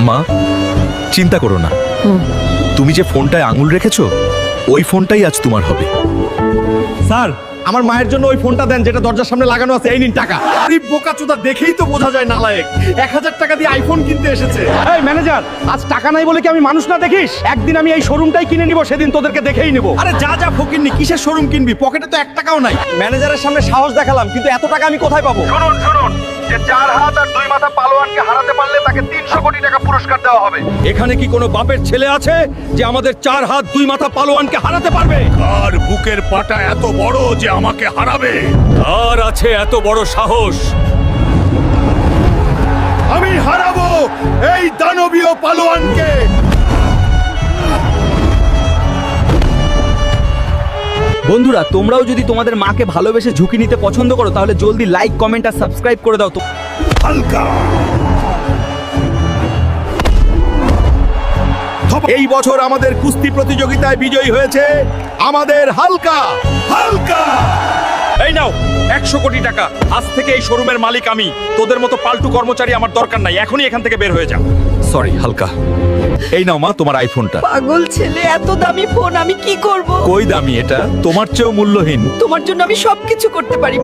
মা চিন্তা করো না, তুমি যে ফোনটায় আঙুল রেখেছো ওই ফোনটাই আজ তোমার হবে। স্যার আমার মায়ের জন্য ওই ফোনটা দেন যেটা দরজার সামনে লাগানো আছে, এই নিন টাকা। আরে বোকাচোদা, দেখেই তো বোঝা যায় নালায়েক। 1000 টাকা দিয়ে আইফোন কিনতে এসেছে। এই ম্যানেজার, আজ টাকা নাই বলে কি আমি মানুষ না দেখিস? একদিন আমি এই শোরুমটাই কিনে নিব, সেদিন তোদেরকে দেখেই নিব। আরে যা যা ফকিরনি, কিসের শোরুম কিনবি? পকেটে তো 1 টাকাও নাই। ম্যানেজারের সামনে সাহস দেখালাম, কিন্তু এত টাকা আমি কোথায় পাবো? শুনুন শুনুন, যে 4 হাত আর 2 মাথা পালোয়ানকে হারাতে পারলে তাকে 300 কোটি টাকা পুরস্কার দেওয়া হবে। এখানে কি কোনো বাপের ছেলে আছে যে আমাদের 4 হাত 2 মাথা পালোয়ানকে হারাতে পারবে? আর বুকের পাটা এত বড় যে আমাকে হারাবে? আর আছে এত বড় সাহস? আমি হারাবো এই দানবীয় পালোয়ানকে। বন্ধুরা, তোমরাও যদি তোমাদের মাকে ভালোবেসে ঝুঁকি নিতে পছন্দ করো তাহলে জলদি লাইক, কমেন্ট আর সাবস্ক্রাইব করে দাও তো। হালকা এই বছর আমাদের কুস্তি প্রতিযোগিতায় বিজয়ী হয়েছে আমাদের হালকা। হালকা এই নাও 100 কোটি টাকা। আজ থেকে এই শোরুমের মালিক আমি। তোদের মতো পাল্টু কর্মচারী আমার দরকার নাই। এখনই এখান থেকে বের হয়ে যা। সরি হালকা, এই নাও মা তোমার আইফোনটা। পাগল ছেলে, এত দামি ফোন আমি কি করব? কই দামি এটা, তোমার চেয়েও মূল্যহীন। তোমার জন্য আমি সবকিছু করতে পারি।